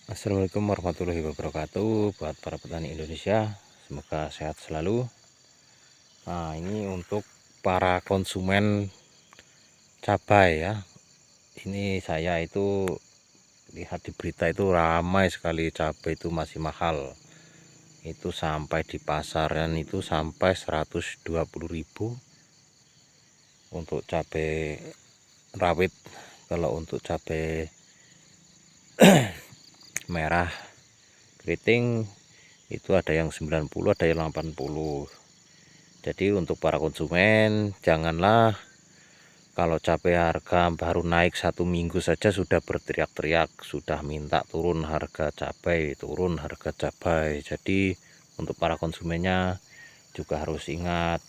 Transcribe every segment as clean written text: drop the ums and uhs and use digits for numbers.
Assalamualaikum warahmatullahi wabarakatuh buat para petani Indonesia, semoga sehat selalu. Nah, ini untuk para konsumen cabai ya. Ini saya itu lihat di berita itu ramai sekali cabai itu masih mahal. Itu sampai di pasaran itu sampai 120.000 untuk cabai rawit. Kalau untuk cabai merah keriting itu ada yang 90, ada yang 80. Jadi untuk para konsumen, janganlah kalau cabai harga baru naik 1 minggu saja sudah berteriak-teriak, sudah minta turun harga cabai, turun harga cabai. Jadi untuk para konsumennya juga harus ingat,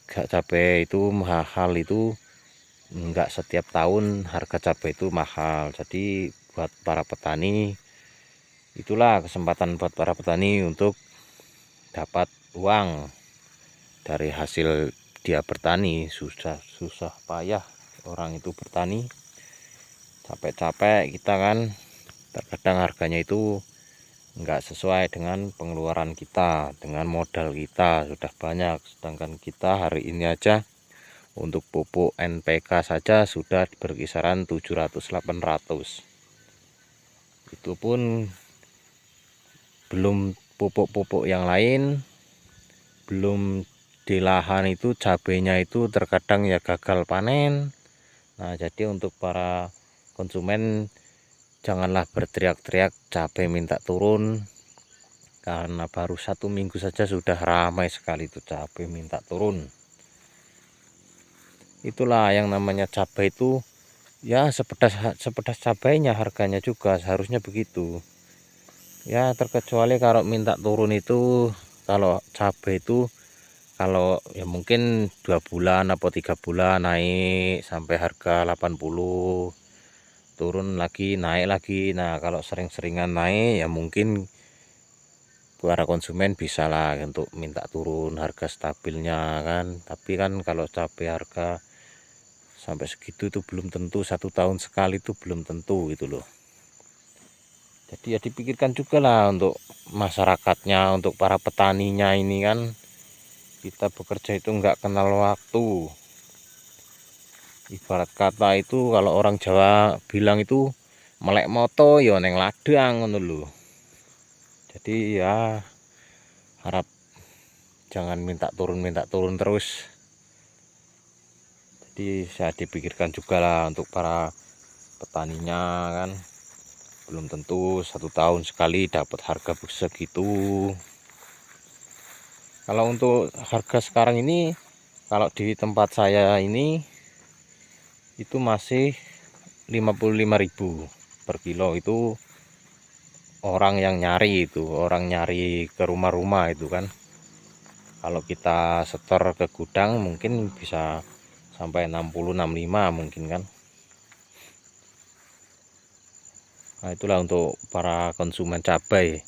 cabai itu mahal, itu enggak setiap tahun harga cabai itu mahal. Jadi buat para petani, itulah kesempatan buat para petani untuk dapat uang dari hasil dia bertani. Susah payah orang itu bertani, capek-capek kita kan, terkadang harganya itu enggak sesuai dengan pengeluaran kita, dengan modal kita sudah banyak, sedangkan kita hari ini aja untuk pupuk NPK saja sudah berkisaran 700-800. Itu pun belum pupuk-pupuk yang lain, belum di lahan itu cabenya itu terkadang ya gagal panen. Nah, jadi untuk para konsumen, janganlah berteriak-teriak cabai minta turun, karena baru 1 minggu saja sudah ramai sekali itu cabai minta turun. Itulah yang namanya cabai itu ya, sepedas cabainya harganya juga seharusnya begitu ya, terkecuali kalau minta turun itu, kalau cabai itu kalau ya mungkin 2 bulan atau 3 bulan naik sampai harga 80, turun lagi, naik lagi. Nah, kalau sering-seringan naik ya mungkin para konsumen bisa lah untuk minta turun harga stabilnya kan. Tapi kan kalau cabai harga sampai segitu itu belum tentu, 1 tahun sekali itu belum tentu gitu loh. Jadi ya dipikirkan juga lah untuk masyarakatnya, untuk para petaninya ini kan. Kita bekerja itu nggak kenal waktu. Ibarat kata itu kalau orang Jawa bilang itu melek moto ya neng ladang ngono lho. Jadi ya harap jangan minta turun terus. Jadi saya dipikirkan juga lah untuk para petaninya kan. Belum tentu 1 tahun sekali dapat harga segitu. Kalau untuk harga sekarang ini, kalau di tempat saya ini itu masih 55.000 per kilo. Itu orang yang nyari, itu orang nyari ke rumah-rumah itu kan. Kalau kita setor ke gudang mungkin bisa sampai 60, 65 mungkin kan. Nah, itulah untuk para konsumen cabai.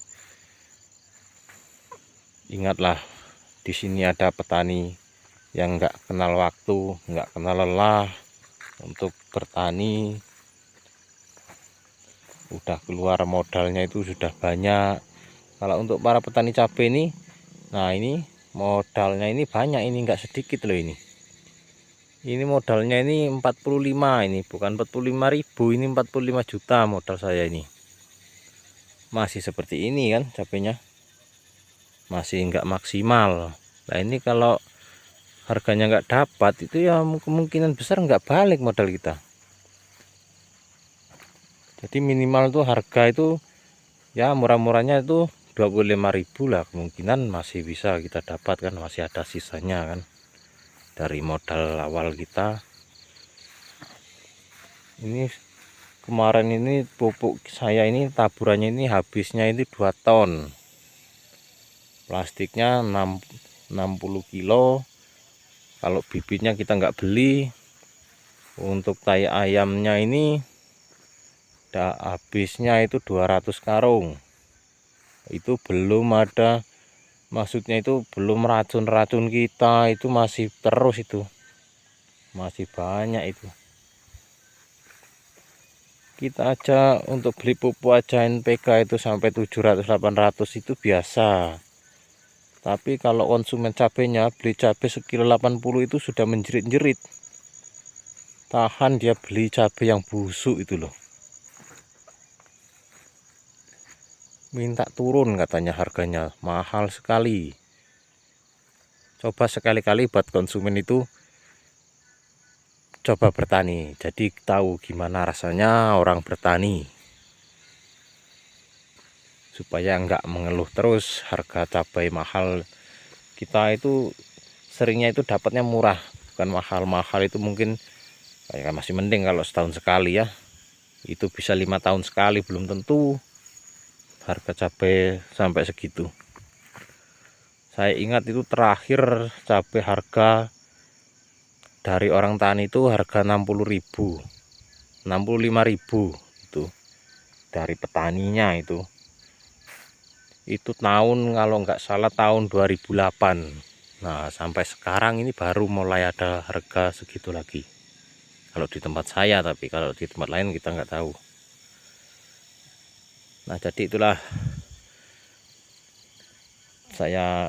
Ingatlah, di sini ada petani yang nggak kenal waktu, nggak kenal lelah untuk bertani. Udah keluar modalnya itu sudah banyak. Kalau untuk para petani cabai ini, nah ini modalnya ini banyak, ini nggak sedikit loh ini. Ini modalnya ini 45, ini bukan 45.000, ini 45 juta modal saya ini. Masih seperti ini kan cabainya, masih nggak maksimal. Nah, ini kalau harganya nggak dapat itu ya kemungkinan besar nggak balik modal kita. Jadi minimal tuh harga itu ya murah-murahnya itu 25.000 lah, kemungkinan masih bisa kita dapat kan, masih ada sisanya kan dari modal awal kita. Ini kemarin ini pupuk saya ini taburannya ini habisnya ini 2 ton, plastiknya 60 kilo. Kalau bibitnya kita nggak beli, untuk tai ayamnya ini habisnya itu 200 karung. Itu belum ada, maksudnya itu belum racun-racun kita, itu masih terus, itu masih banyak itu. Kita aja untuk beli pupuk aja NPK itu sampai 700-800 itu biasa. Tapi kalau konsumen cabenya beli cabai sekilo 80 itu sudah menjerit-jerit. Tahan dia beli cabai yang busuk itu loh. Minta turun katanya harganya, mahal sekali. Coba sekali-kali buat konsumen itu coba bertani, jadi tahu gimana rasanya orang bertani, supaya enggak mengeluh terus harga cabai mahal. Kita itu seringnya itu dapatnya murah, bukan mahal-mahal. Itu mungkin kayak masih mending kalau setahun sekali ya, itu bisa 5 tahun sekali, belum tentu harga cabai sampai segitu. Saya ingat itu terakhir cabai harga dari orang tani itu harga 60.000, 65.000 itu dari petaninya. Itu tahun kalau nggak salah tahun 2008. Nah sampai sekarang ini baru mulai ada harga segitu lagi kalau di tempat saya, tapi kalau di tempat lain kita nggak tahu. Nah jadi itulah, saya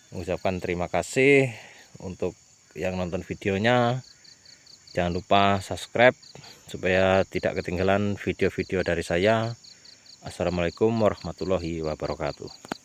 mengucapkan terima kasih untuk yang nonton videonya. Jangan lupa subscribe supaya tidak ketinggalan video-video dari saya. Assalamualaikum warahmatullahi wabarakatuh.